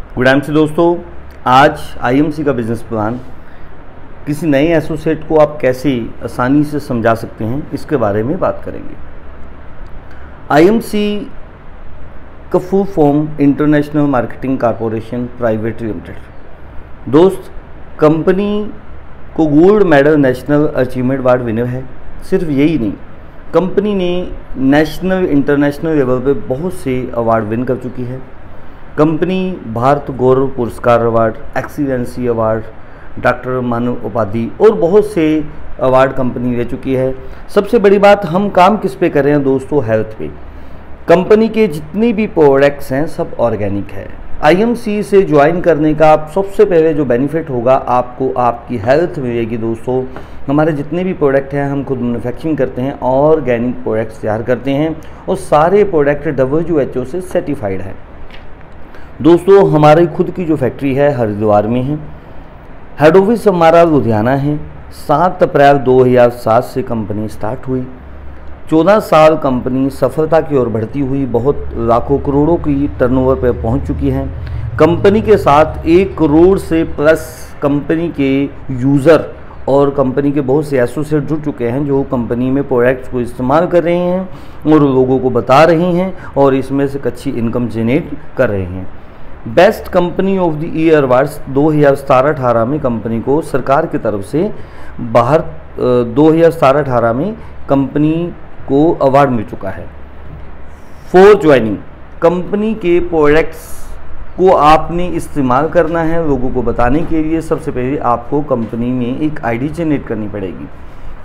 Good MC दोस्तों, आज IMC का बिजनेस प्लान किसी नए एसोसिएट को आप कैसे आसानी से समझा सकते हैं, इसके बारे में बात करेंगे। आईएमसी का full form international marketing corporation private limited. दोस्त, कंपनी को gold medal national achievement award winner है। सिर्फ यही नहीं, कंपनी ने नेशनल इंटरनेशनल लेवल पे बहुत से अवार्ड विन कर चुकी है। कंपनी भारत गौरव पुरस्कार अवार्ड, एक्सीलेंसी अवार्ड, डॉक्टर मानव उपाधि और बहुत से अवार्ड कंपनी ले चुकी है। सबसे बड़ी बात, हम काम किस पे कर रहे हैं दोस्तों? हेल्थ पे। कंपनी के जितने भी प्रोडक्ट्स हैं सब ऑर्गेनिक है। आईएमसी से ज्वाइन करने का सबसे पहले जो बेनिफिट होगा, आपको आपकी हेल्थ मिलेगी। दोस्तों, हमारे जितने भी प्रोडक्ट हैं हम खुद मैन्युफैक्चरिंग करते हैं, ऑर्गेनिक प्रोडक्ट्स तैयार करते हैं और सारे प्रोडक्ट WHO से सर्टिफाइड है। दोस्तों, हमारी खुद की जो फैक्ट्री है हरिद्वार में है। हेड ऑफिस हमारा लुधियाना है। 7 अप्रैल 2007 से कंपनी स्टार्ट हुई। 14 साल कंपनी सफलता की ओर बढ़ती हुई बहुत लाखों करोड़ों की टर्नओवर पर पहुंच चुकी है। कंपनी के साथ 1 करोड़ से प्लस कंपनी के यूज़र और कंपनी के बहुत से एसोसिएट जुड़ चुके हैं, जो कंपनी में प्रोडक्ट्स को इस्तेमाल कर रहे हैं और लोगों को बता रहे हैं और इसमें से अच्छी इनकम जनरेट कर रहे हैं। Best company of the year awards 2017-18 में कंपनी को सरकार की तरफ से बाहर 2017-18 में कंपनी को अवार्ड मिल चुका है। फॉर ज्वाइनिंग, कंपनी के प्रोडक्ट्स को आपने इस्तेमाल करना है लोगों को बताने के लिए, सबसे पहले आपको कंपनी में एक आईडी जनरेट करनी पड़ेगी।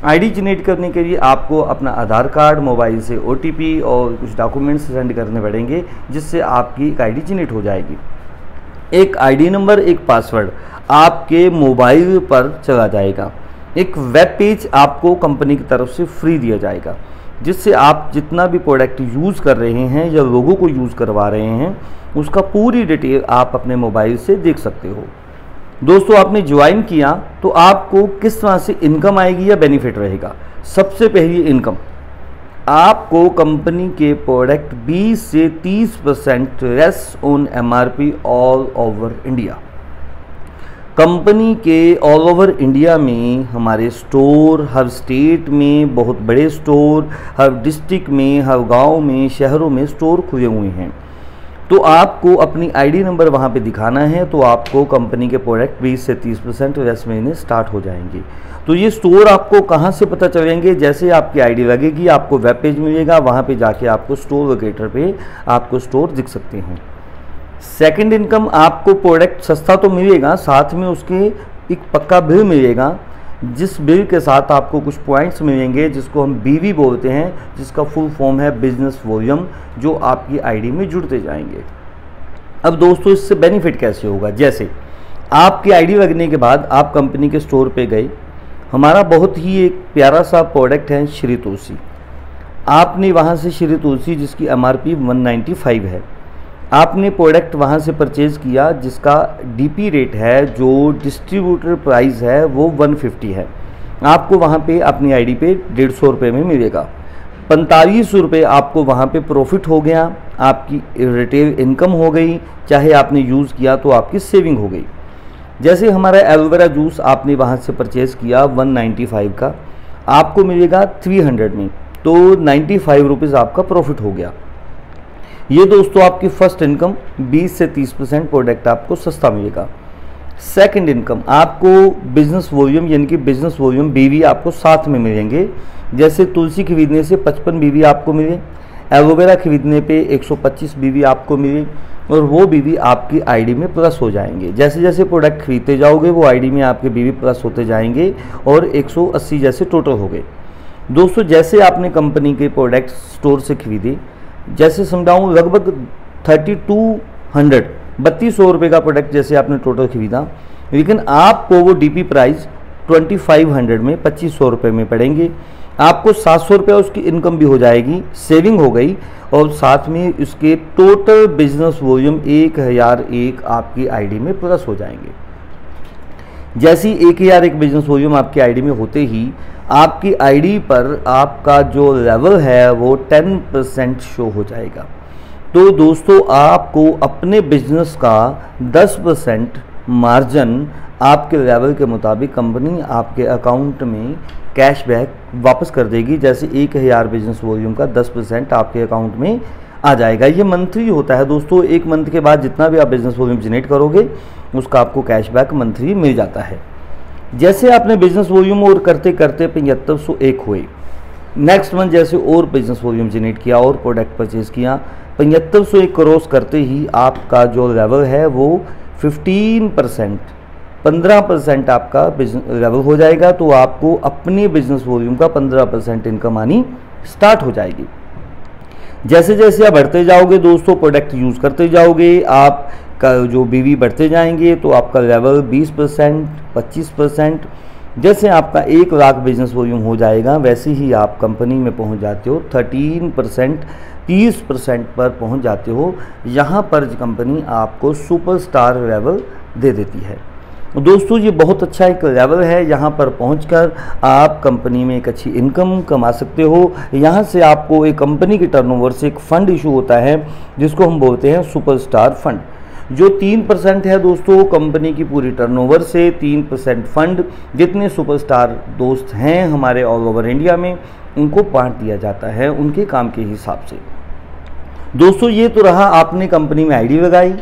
आईडी जनरेट करने के लिए आपको अपना आधार कार्ड, मोबाइल से OTP और कुछ डॉक्यूमेंट्स सेंड करने पड़ेंगे, जिससे आपकी एक आईडी जनरेट हो जाएगी। एक आईडी नंबर, एक पासवर्ड आपके मोबाइल पर चला जाएगा। एक वेब पेज आपको कंपनी की तरफ से फ्री दिया जाएगा, जिससे आप जितना भी प्रोडक्ट यूज़ कर रहे हैं या लोगों को यूज़ करवा रहे हैं, उसका पूरी डिटेल आप अपने मोबाइल से देख सकते हो। दोस्तों, आपने ज्वाइन किया तो आपको किस तरह से इनकम आएगी या बेनिफिट रहेगा? सबसे पहली इनकम, आपको कंपनी के प्रोडक्ट 20 से 30% less on MRP all over India. Company के ऑल ओवर इंडिया में हमारे स्टोर, हर स्टेट में बहुत बड़े स्टोर, हर डिस्ट्रिक्ट में, हर गांव में, शहरों में स्टोर खुले हुए हैं। तो आपको अपनी आईडी नंबर वहाँ पे दिखाना है, तो आपको कंपनी के प्रोडक्ट 20 से 30% लेस महीने स्टार्ट हो जाएंगे। तो ये स्टोर आपको कहाँ से पता चलेंगे? जैसे आपकी आईडी लगेगी, आपको वेब पेज मिलेगा, वहाँ पे जाके आपको स्टोर लोकेटर पे आपको स्टोर दिख सकते हैं। सेकंड इनकम, आपको प्रोडक्ट सस्ता तो मिलेगा, साथ में उसके एक पक्का बिल मिलेगा, जिस बिल के साथ आपको कुछ पॉइंट्स मिलेंगे, जिसको हम BV बोलते हैं, जिसका फुल फॉर्म है बिजनेस वॉल्यूम, जो आपकी आईडी में जुड़ते जाएंगे। अब दोस्तों, इससे बेनिफिट कैसे होगा? जैसे आपकी आईडी लगने के बाद आप कंपनी के स्टोर पे गए, हमारा बहुत ही एक प्यारा सा प्रोडक्ट है श्री तुलसी। आपने वहाँ से श्री तुलसी, जिसकी MRP 195 है, आपने प्रोडक्ट वहाँ से परचेज़ किया, जिसका DP रेट है, जो डिस्ट्रीब्यूटर प्राइस है, वो 150 है। आपको वहाँ पे अपनी आईडी पे 150 रुपये में मिलेगा। 45 रुपये आपको वहाँ पे प्रॉफिट हो गया, आपकी रिटेल इनकम हो गई। चाहे आपने यूज़ किया तो आपकी सेविंग हो गई। जैसे हमारा एलोवेरा जूस आपने वहाँ से परचेज़ किया 195 का, आपको मिलेगा 300 में, तो 95 रुपीज़ आपका प्रॉफिट हो गया। ये दोस्तों आपकी फर्स्ट इनकम, 20 से 30% प्रोडक्ट आपको सस्ता मिलेगा। सेकंड इनकम, आपको बिजनेस वॉल्यूम यानी कि बिजनेस वॉल्यूम BV आपको साथ में मिलेंगे। जैसे तुलसी खरीदने से 55 BV आपको मिले, एलोवेरा खरीदने पे 125 BV आपको मिले, और वो BV आपकी आईडी में प्लस हो जाएंगे। जैसे जैसे प्रोडक्ट खरीदते जाओगे वो आईडी में आपके BV प्लस होते जाएंगे और 180 जैसे टोटल हो गए। दोस्तों, जैसे आपने कंपनी के प्रोडक्ट स्टोर से खरीदे, जैसे समझाऊँ, लगभग 3200 रुपये का प्रोडक्ट जैसे आपने टोटल खरीदा, लेकिन आपको वो DP प्राइस 2500 में 2500 रुपये में पड़ेंगे। आपको 700 रुपये उसकी इनकम भी हो जाएगी, सेविंग हो गई, और साथ में उसके टोटल बिजनेस वॉल्यूम 1001 आपकी आईडी में प्लस हो जाएंगे। जैसे ही 1001 बिजनेस वॉल्यूम आपकी आईडी में होते ही आपकी आईडी पर आपका जो लेवल है वो 10% शो हो जाएगा। तो दोस्तों आपको अपने बिजनेस का 10% मार्जिन आपके लेवल के मुताबिक कंपनी आपके अकाउंट में कैशबैक वापस कर देगी। जैसे 1000 बिजनेस वॉल्यूम का 10% आपके अकाउंट में आ जाएगा। ये मंथली होता है दोस्तों, एक मंथ के बाद जितना भी आप बिजनेस वॉल्यूम जनरेट करोगे उसका आपको कैशबैक मंथली मिल जाता है। जैसे आपने बिजनेस वॉल्यूम और करते करते 7501 हुए, नेक्स्ट मंथ जैसे और बिजनेस वॉल्यूम जनरेट किया और प्रोडक्ट परचेज किया, 7501 क्रॉस करते ही आपका जो लेवल है वो 15% आपका बिजनेस लेवल हो जाएगा। तो आपको अपने बिजनेस वॉल्यूम का 15% इनकम आनी स्टार्ट हो जाएगी। जैसे जैसे आप बढ़ते जाओगे दोस्तों, प्रोडक्ट यूज़ करते जाओगे, आपका जो बीवी बढ़ते जाएंगे तो आपका लेवल 20%, 25%, जैसे आपका 1 लाख बिजनेस वॉल्यूम हो जाएगा वैसे ही आप कंपनी में पहुंच जाते हो 13%, 30% पर पहुंच जाते हो। यहाँ पर कंपनी आपको सुपरस्टार लेवल दे देती है। दोस्तों ये बहुत अच्छा एक लेवल है, यहाँ पर पहुंचकर आप कंपनी में एक अच्छी इनकम कमा सकते हो। यहाँ से आपको एक कंपनी के टर्नओवर से एक फ़ंड इशू होता है जिसको हम बोलते हैं सुपरस्टार फंड, जो 3% है दोस्तों कंपनी की पूरी टर्नओवर से। 3% फंड जितने सुपरस्टार दोस्त हैं हमारे ऑल ओवर इंडिया में उनको बांट दिया जाता है उनके काम के हिसाब से। दोस्तों ये तो रहा, आपने कंपनी में आईडी लगाई,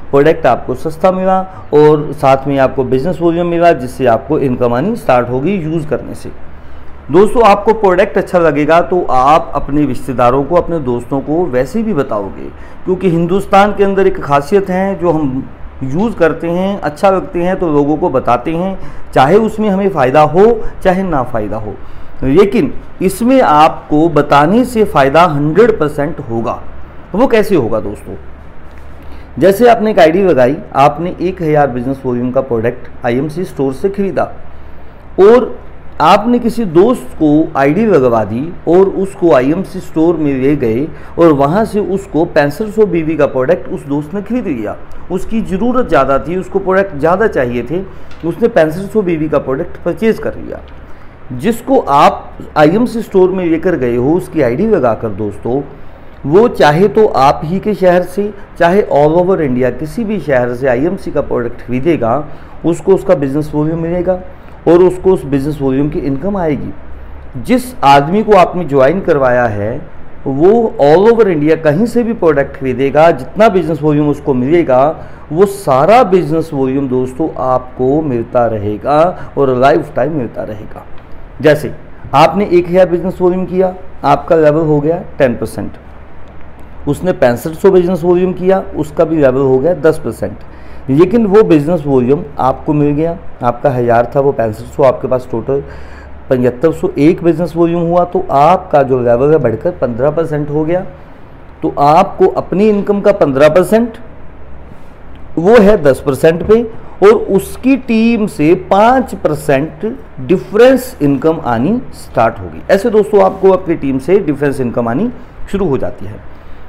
प्रोडक्ट आपको सस्ता मिला और साथ में आपको बिजनेस वॉल्यूम मिला जिससे आपको इनकम आनी स्टार्ट होगी यूज़ करने से। दोस्तों आपको प्रोडक्ट अच्छा लगेगा तो आप अपने रिश्तेदारों को, अपने दोस्तों को वैसे भी बताओगे, क्योंकि हिंदुस्तान के अंदर एक खासियत है जो हम यूज़ करते हैं, अच्छा लगते हैं तो लोगों को बताते हैं, चाहे उसमें हमें फ़ायदा हो चाहे ना फ़ायदा हो, लेकिन इसमें आपको बताने से फ़ायदा 100% होगा। वो कैसे होगा दोस्तों? जैसे आपने एक आईडी लगाई, आपने 1000 बिजनेस वॉल्यूम का प्रोडक्ट आईएमसी स्टोर से खरीदा और आपने किसी दोस्त को आईडी लगवा दी और उसको आईएमसी स्टोर में ले गए और वहाँ से उसको 6500 बीबी का प्रोडक्ट उस दोस्त ने खरीद लिया। उसकी ज़रूरत ज़्यादा थी, उसको प्रोडक्ट ज़्यादा चाहिए थे, उसने 6500 बीबी का प्रोडक्ट परचेज़ कर लिया। जिसको आप आईएमसी स्टोर में लेकर गए हो उसकी आईडी लगाकर दोस्तों, वो चाहे तो आप ही के शहर से चाहे ऑल ओवर इंडिया किसी भी शहर से आईएमसी का प्रोडक्ट खरीदेगा, उसको उसका बिजनेस वॉल्यूम मिलेगा और उसको उस बिजनेस वॉल्यूम की इनकम आएगी। जिस आदमी को आपने ज्वाइन करवाया है वो ऑल ओवर इंडिया कहीं से भी प्रोडक्ट खरीदेगा, जितना बिजनेस वॉल्यूम उसको मिलेगा वो सारा बिजनेस वॉल्यूम दोस्तों आपको मिलता रहेगा और लाइफ टाइम मिलता रहेगा। जैसे आपने 1000 बिजनेस वॉल्यूम किया, आपका लेवल हो गया 10%, उसने 6500 बिजनेस वॉल्यूम किया, उसका भी लेवल हो गया 10%, लेकिन वो बिजनेस वॉल्यूम आपको मिल गया, आपका 1000 था वो 6500, आपके पास टोटल 7501 बिजनेस वॉल्यूम हुआ, तो आपका जो लेवल है बढ़कर 15% हो गया। तो आपको अपनी इनकम का 15% वो है 10% पे और उसकी टीम से 5% डिफरेंस इनकम आनी स्टार्ट होगी। ऐसे दोस्तों आपको अपनी टीम से डिफरेंस इनकम आनी शुरू हो जाती है।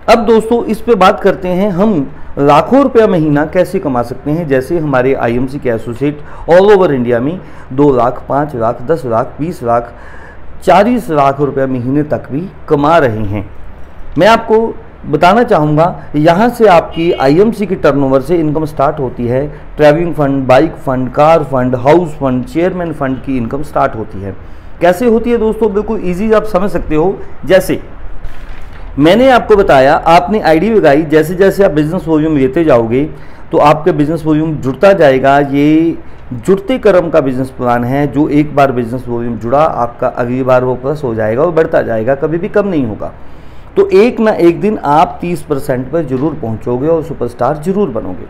अब दोस्तों इस पे बात करते हैं हम लाखों रुपया महीना कैसे कमा सकते हैं। जैसे हमारे आईएमसी के एसोसिएट ऑल ओवर इंडिया में 2 लाख, 5 लाख, 10 लाख, 20 लाख, 40 लाख रुपया महीने तक भी कमा रहे हैं। मैं आपको बताना चाहूँगा, यहाँ से आपकी आईएमसी की टर्नओवर से इनकम स्टार्ट होती है। Travelling fund, bike fund, car fund, house fund, chairman fund की इनकम स्टार्ट होती है। कैसे होती है दोस्तों? बिल्कुल ईजी आप समझ सकते हो। जैसे मैंने आपको बताया, आपने आईडी लगाई, जैसे जैसे आप बिजनेस वॉल्यूम लेते जाओगे तो आपके बिजनेस वॉल्यूम जुड़ता जाएगा। ये जुड़ते क्रम का बिजनेस प्लान है, जो एक बार बिजनेस वॉल्यूम जुड़ा आपका अगली बार वो प्लस हो जाएगा और बढ़ता जाएगा, कभी भी कम नहीं होगा। तो एक ना एक दिन आप 30% पर जरूर पहुंचोगे और सुपरस्टार जरूर बनोगे।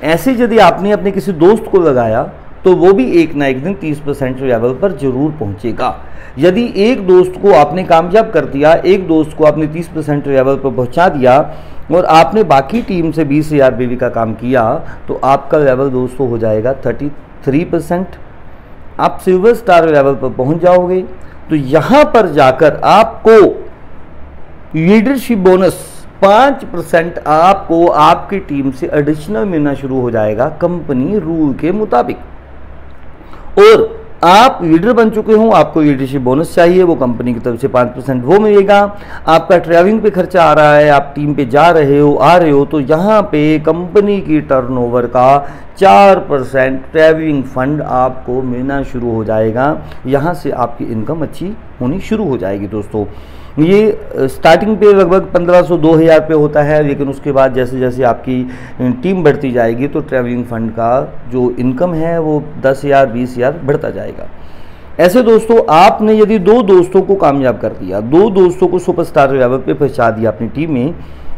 ऐसे यदि आपने अपने किसी दोस्त को लगाया तो वो भी एक ना एक दिन 30% लेवल पर जरूर पहुंचेगा। यदि एक दोस्त को आपने कामयाब कर दिया, एक दोस्त को आपने 30% लेवल पर पहुंचा दिया और आपने बाकी टीम से 20,000 बीवी का काम किया, तो आपका लेवल दोस्तों हो जाएगा 33%। आप सिल्वर स्टार लेवल पर पहुंच जाओगे। तो यहाँ पर जाकर आपको लीडरशिप बोनस 5% आपको आपकी टीम से एडिशनल मिलना शुरू हो जाएगा कंपनी रूल के मुताबिक। और आप लीडर बन चुके हो, आपको लीडरशिप बोनस चाहिए, वो कंपनी की तरफ से 5% वो मिलेगा। आपका ट्रैवलिंग पे खर्चा आ रहा है, आप टीम पे जा रहे हो आ रहे हो, तो यहाँ पे कंपनी की टर्नओवर का 4% ट्रैवलिंग फंड आपको मिलना शुरू हो जाएगा। यहाँ से आपकी इनकम अच्छी होनी शुरू हो जाएगी दोस्तों। ये स्टार्टिंग पे लगभग 1500-2000 पे होता है, लेकिन उसके बाद जैसे जैसे आपकी टीम बढ़ती जाएगी तो ट्रैवलिंग फंड का जो इनकम है वो 10,000 20,000 बढ़ता जाएगा। ऐसे दोस्तों, आपने यदि 2 दोस्तों को कामयाब कर दिया, 2 दोस्तों को सुपरस्टार लेवल पे पहुंचा दिया अपनी टीम में,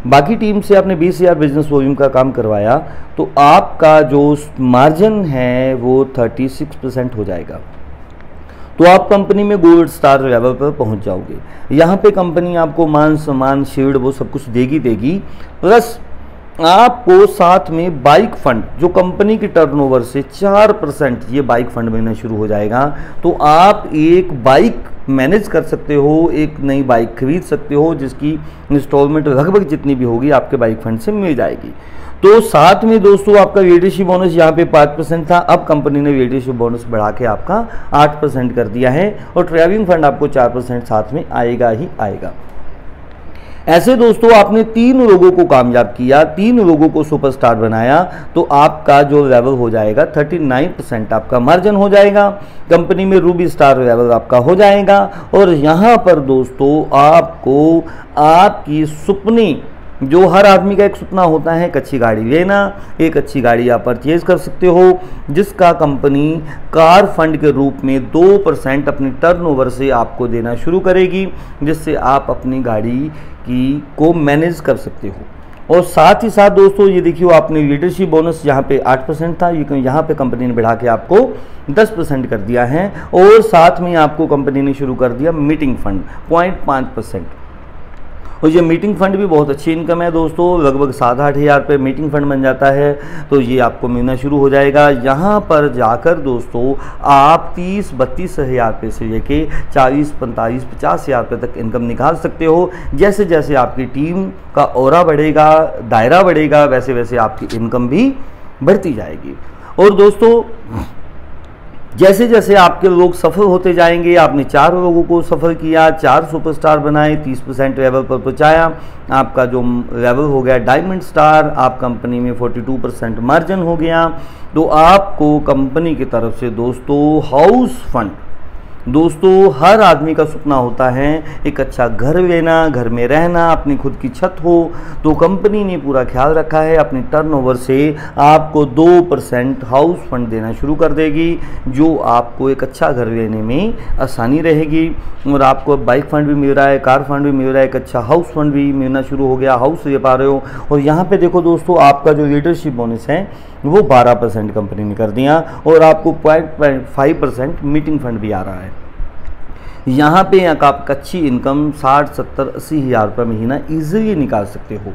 बाकी टीम से आपने 20,000 बिजनेस वॉल्यूम का काम करवाया, तो आपका जो मार्जिन है वो 36% हो जाएगा। तो आप कंपनी में गोल्ड स्टार लेवल पर पहुंच जाओगे। यहाँ पे कंपनी आपको मान सम्मान शील्ड वो सब कुछ देगी, प्लस आपको साथ में बाइक फंड, जो कंपनी की टर्नओवर से 4% ये बाइक फंड मिलना शुरू हो जाएगा। तो आप एक बाइक मैनेज कर सकते हो, एक नई बाइक खरीद सकते हो, जिसकी इंस्टॉलमेंट लगभग जितनी भी होगी आपके बाइक फंड से मिल जाएगी। तो साथ में दोस्तों आपका लीडरशिप बोनस यहाँ पे 5% था, अब कंपनी ने लीडरशिप बोनस बढ़ा के आपका 8% कर दिया है, और ट्रैवलिंग फंड आपको 4% साथ में आएगा ही आएगा। ऐसे दोस्तों, आपने 3 लोगों को कामयाब किया, 3 लोगों को सुपरस्टार बनाया, तो आपका जो लेवल हो जाएगा 39% आपका मार्जिन हो जाएगा, कंपनी में रूबी स्टार लेवल आपका हो जाएगा। और यहाँ पर दोस्तों आपको आपकी सुपनी, जो हर आदमी का एक सपना होता है, एक अच्छी गाड़ी लेना, एक अच्छी गाड़ी आप परचेज कर सकते हो, जिसका कंपनी कार फंड के रूप में 2% अपनी टर्नओवर से आपको देना शुरू करेगी, जिससे आप अपनी गाड़ी को मैनेज कर सकते हो। और साथ ही साथ दोस्तों ये देखिए, आपने लीडरशिप बोनस यहाँ पे 8% था, यहाँ पे कंपनी ने बढ़ा के आपको 10% कर दिया है, और साथ में आपको कंपनी ने शुरू कर दिया मीटिंग फंड 0.5%। और ये मीटिंग फंड भी बहुत अच्छी इनकम है दोस्तों, लगभग 7-8 हज़ार पे मीटिंग फंड बन जाता है, तो ये आपको मिलना शुरू हो जाएगा। यहाँ पर जाकर दोस्तों आप 30-32 हज़ार रुपये से लेके 40-45-50 हज़ार रुपये तक इनकम निकाल सकते हो। जैसे जैसे आपकी टीम का ऑरा बढ़ेगा, दायरा बढ़ेगा, वैसे वैसे आपकी इनकम भी बढ़ती जाएगी। और दोस्तों जैसे जैसे आपके लोग सफल होते जाएंगे, आपने 4 लोगों को सफल किया, 4 सुपरस्टार बनाए, 30% लेवल पर पहुंचाया, आपका जो लेवल हो गया डायमंड स्टार, आप कंपनी में 42% मार्जिन हो गया, तो आपको कंपनी की तरफ से दोस्तों हाउस फंड, दोस्तों हर आदमी का सपना होता है एक अच्छा घर लेना, घर में रहना, अपनी खुद की छत हो, तो कंपनी ने पूरा ख्याल रखा है, अपनी टर्नओवर से आपको 2% हाउस फंड देना शुरू कर देगी, जो आपको एक अच्छा घर लेने में आसानी रहेगी। और आपको बाइक फंड भी मिल रहा है, कार फंड भी मिल रहा है, एक अच्छा हाउस फंड भी मिलना शुरू हो गया, हाउस ले पा रहे हो। और यहाँ पे देखो दोस्तों, आपका जो लीडरशिप बोनस है वो 12% कंपनी ने कर दिया, और आपको 0.5% मीटिंग फंड भी आ रहा है। यहाँ पे आप अच्छी इनकम 60-70-80 हज़ार रुपये महीना ईजिली निकाल सकते हो।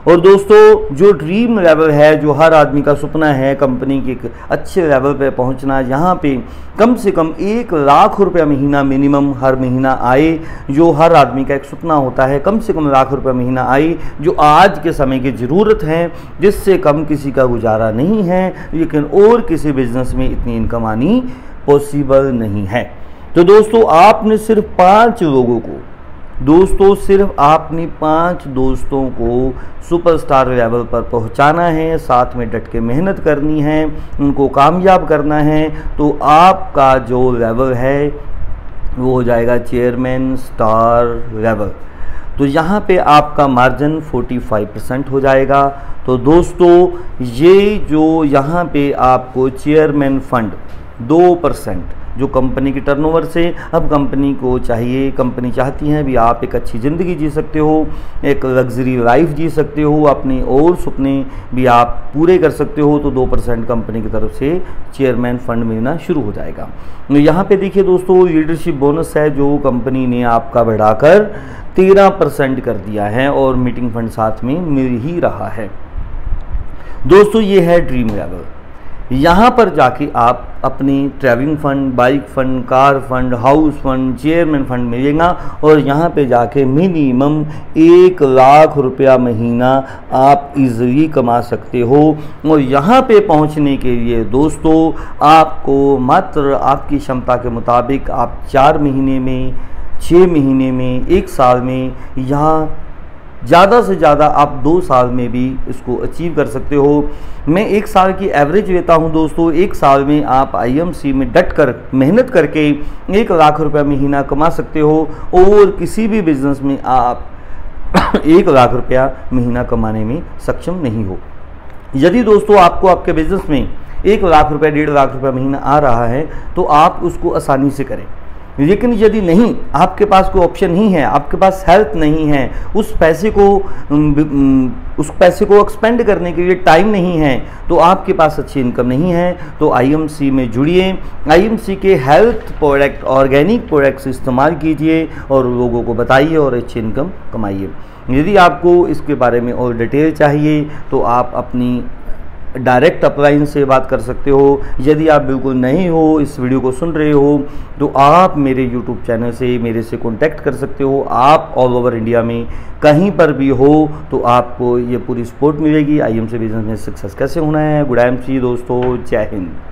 और दोस्तों जो ड्रीम लेवल है, जो हर आदमी का सपना है कंपनी के एक अच्छे लेवल पे पहुंचना, यहाँ पे कम से कम 1 लाख रुपया महीना मिनिमम हर महीना आए, जो हर आदमी का एक सपना होता है, कम से कम 1 लाख रुपया महीना आए, जो आज के समय की ज़रूरत है, जिससे कम किसी का गुजारा नहीं है, लेकिन और किसी बिजनेस में इतनी इनकम आनी पॉसिबल नहीं है। तो दोस्तों आपने सिर्फ 5 लोगों को, दोस्तों सिर्फ आपने 5 दोस्तों को सुपरस्टार लेवल पर पहुंचाना है, साथ में डट के मेहनत करनी है, उनको कामयाब करना है, तो आपका जो लेवल है वो हो जाएगा चेयरमैन स्टार लेवल। तो यहाँ पे आपका मार्जिन 45% हो जाएगा। तो दोस्तों ये जो यहाँ पे आपको चेयरमैन फंड 2% जो कंपनी की टर्नओवर से, अब कंपनी को चाहिए, कंपनी चाहती है भी आप एक अच्छी ज़िंदगी जी सकते हो, एक लग्जरी लाइफ जी सकते हो, अपने और सपने भी आप पूरे कर सकते हो, तो 2% कंपनी की तरफ से चेयरमैन फंड मिलना शुरू हो जाएगा। यहाँ पे देखिए दोस्तों लीडरशिप बोनस है जो कंपनी ने आपका बढ़ाकर 13% कर दिया है, और मीटिंग फंड साथ में मिल ही रहा है। दोस्तों ये है ड्रीम लेवल। यहाँ पर जाके आप अपनी travelling fund, bike fund, car fund, house fund, chairman fund मिलेगा और यहाँ पे जाके मिनिमम 1 लाख रुपया महीना आप इजीली कमा सकते हो। और यहाँ पे पहुँचने के लिए दोस्तों आपको मात्र आपकी क्षमता के मुताबिक आप 4 महीने में, 6 महीने में, 1 साल में, यहाँ ज़्यादा से ज़्यादा आप 2 साल में भी इसको अचीव कर सकते हो। मैं 1 साल की एवरेज लेता हूं दोस्तों। 1 साल में आप आईएमसी में डट कर मेहनत करके 1 लाख रुपया महीना कमा सकते हो और किसी भी बिजनेस में आप 1 लाख रुपया महीना कमाने में सक्षम नहीं हो। यदि दोस्तों आपको आपके बिजनेस में 1 लाख रुपया, 1.5 लाख रुपया महीना आ रहा है तो आप उसको आसानी से करें। लेकिन यदि नहीं, आपके पास कोई ऑप्शन नहीं है, आपके पास हेल्प नहीं है, उस पैसे को एक्सपेंड करने के लिए टाइम नहीं है, तो आपके पास अच्छी इनकम नहीं है, तो आईएमसी में जुड़िए। आईएमसी के हेल्थ प्रोडक्ट, ऑर्गेनिक प्रोडक्ट्स इस्तेमाल कीजिए और लोगों को बताइए और अच्छी इनकम कमाइए। यदि आपको इसके बारे में और डिटेल चाहिए तो आप अपनी डायरेक्ट अपलाइन से बात कर सकते हो। यदि आप बिल्कुल नहीं हो, इस वीडियो को सुन रहे हो, तो आप मेरे यूट्यूब चैनल से मेरे से कांटेक्ट कर सकते हो। आप ऑल ओवर इंडिया में कहीं पर भी हो तो आपको ये पूरी सपोर्ट मिलेगी। आईएमसी बिजनेस में सक्सेस कैसे होना है। गुड एमसी दोस्तों, जय हिंद।